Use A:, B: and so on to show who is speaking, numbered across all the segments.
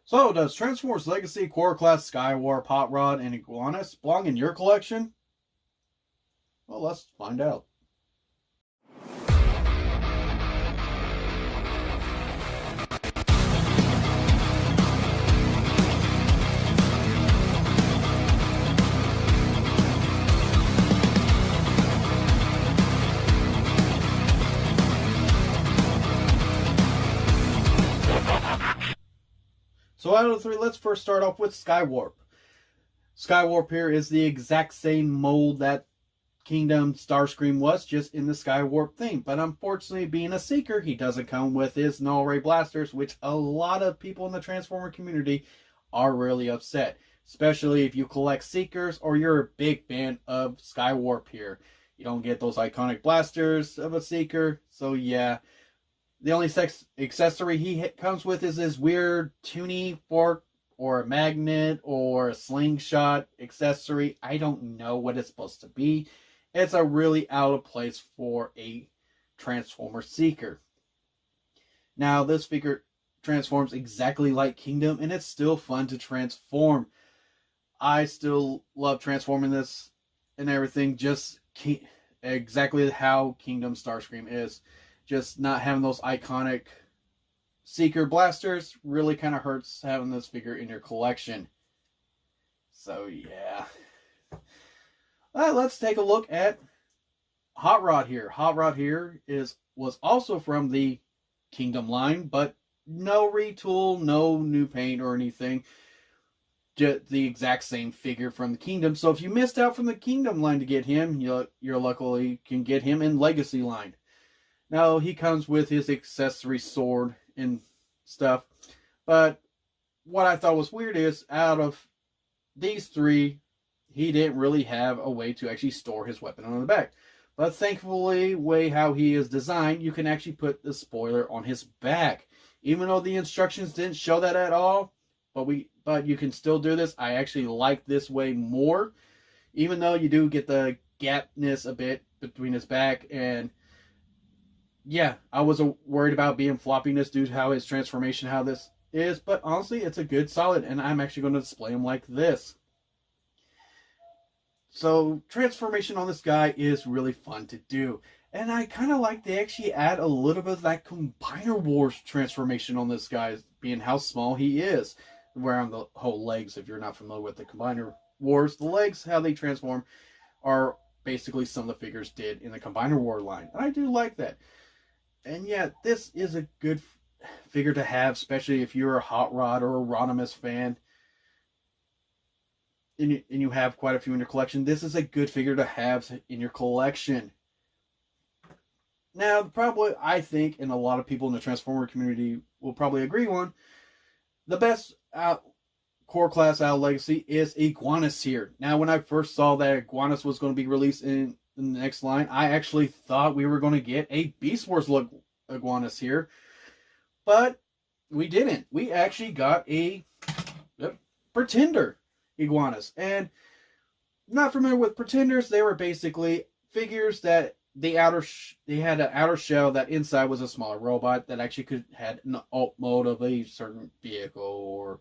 A: So, does Transformers Legacy, Core Class, Skywarp, Hotrod, and Iguanus belong in your collection? Well, let's find out. So out of the three, let's first start off with Skywarp. Skywarp here is the exact same mold that Kingdom Starscream was, just in the Skywarp theme. But unfortunately, being a Seeker, he doesn't come with his null ray blasters, which a lot of people in the Transformer community are really upset. Especially if you collect Seekers or you're a big fan of Skywarp here. You don't get those iconic blasters of a Seeker, so yeah. The only accessory he comes with is this weird tuning fork or a magnet or a slingshot accessory. I don't know what it's supposed to be. It's a really out of place for a Transformer Seeker. Now, this figure transforms exactly like Kingdom, and it's still fun to transform. I still love transforming this and everything, just exactly how Kingdom Starscream is. Just not having those iconic Seeker blasters really kind of hurts having this figure in your collection. So yeah. Let's take a look at Hotrod here. Hotrod here was also from the Kingdom line, but no retool, no new paint or anything. Just the exact same figure from the Kingdom. So if you missed out from the Kingdom line to get him, you're luckily can get him in Legacy line. Now, he comes with his accessory sword and stuff. But what I thought was weird is, out of these three, he didn't really have a way to actually store his weapon on the back. But thankfully, way how he is designed, you can actually put the spoiler on his back. Even though the instructions didn't show that at all, but you can still do this. I actually like this way more. Even though you do get the gapness a bit between his back and... yeah, I was worried about being floppiness due to how his transformation, how this is. But honestly, it's a good solid. And I'm actually going to display him like this. So, transformation on this guy is really fun to do. And I kind of like they actually add a little bit of that Combiner Wars transformation on this guy, being how small he is. Around the whole legs, if you're not familiar with the Combiner Wars, the legs, how they transform, are basically some of the figures did in the Combiner War line. And I do like that. And yeah, this is a good figure to have, especially if you're a Hotrod or a Rodimus fan. And you have quite a few in your collection. This is a good figure to have in your collection. Now, probably, I think, and a lot of people in the Transformer community will probably agree on, the best core class out of Legacy is Iguanus here. Now, when I first saw that Iguanus was going to be released in the next line, I actually thought we were going to get a Beast Wars look Iguanus here, but we didn't. We actually got a Pretender Iguanus. And not familiar with Pretenders, they were basically figures that they had an outer shell that inside was a smaller robot that actually had an alt mode of a certain vehicle or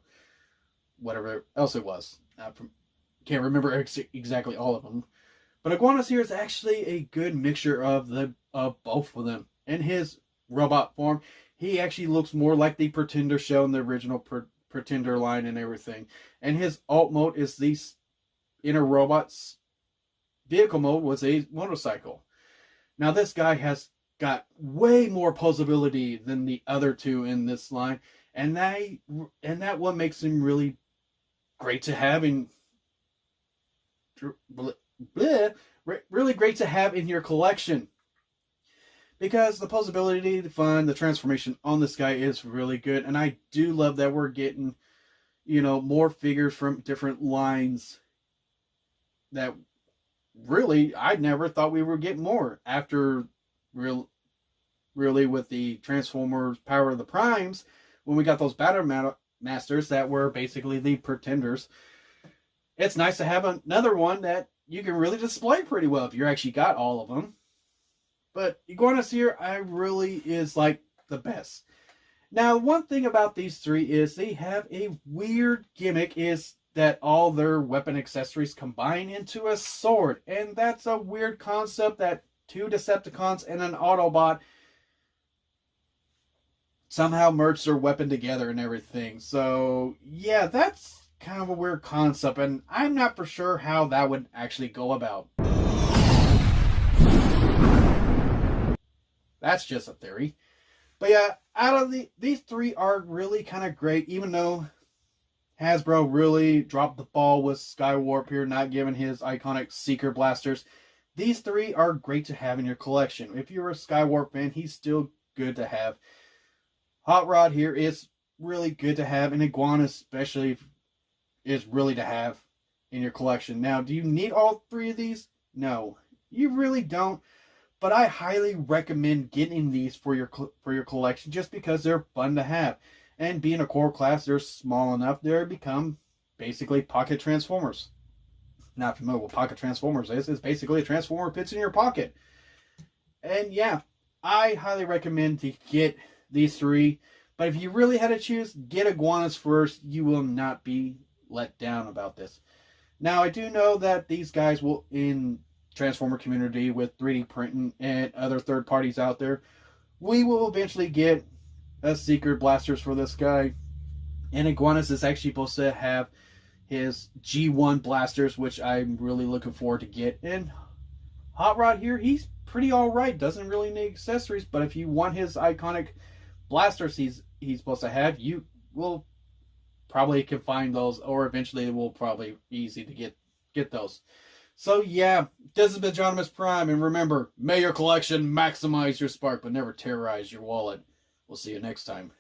A: whatever else it was. Can't remember exactly all of them. But Iguanus here is actually a good mixture of both of them. In his robot form, he actually looks more like the Pretender shell in the original Pretender line and everything. And his alt mode is the inner robot's vehicle mode was a motorcycle. Now this guy has got way more posability than the other two in this line, and that what makes him really great to have in. Really great to have in your collection, because the posability, the fun, the transformation on this guy is really good. And I do love that we're getting, more figures from different lines that really I never thought we would get more after really with the Transformers Power of the Primes, when we got those Battle Masters that were basically the Pretenders. It's nice to have another one that you can really display pretty well if you actually got all of them. But Iguanus here, I really is like the best. Now, one thing about these three is they have a weird gimmick, is that all their weapon accessories combine into a sword. And that's a weird concept that two Decepticons and an Autobot somehow merge their weapon together and everything. So, yeah, that's kind of a weird concept, and I'm not for sure how that would actually go about. That's just a theory. But yeah, out of these three are really kind of great, even though Hasbro really dropped the ball with Skywarp here, not giving his iconic Seeker blasters. These three are great to have in your collection. If you're a Skywarp fan, he's still good to have. Hotrod here is really good to have, and Iguanus especially is really to have in your collection. Now, do you need all three of these? No, you really don't. But I highly recommend getting these for your collection just because they're fun to have. And being a core class, they're small enough, they become basically pocket transformers. Not familiar with pocket transformers is. It's basically a transformer fits in your pocket. And yeah, I highly recommend to get these three. But if you really had to choose, get Iguanus first. You will not be let down about this. Now, I do know that these guys will, in Transformer community with 3D printing and other third parties out there, we will eventually get a Secret blasters for this guy. And Iguanus is actually supposed to have his G1 blasters, which I'm really looking forward to get. And Hotrod here, he's pretty alright, doesn't really need accessories, but if you want his iconic blasters he's supposed to have, you will probably can find those, or eventually it will probably be easy to get those. So yeah, this has been Johnimus Prime, and remember, may your collection maximize your spark, but never terrorize your wallet. We'll see you next time.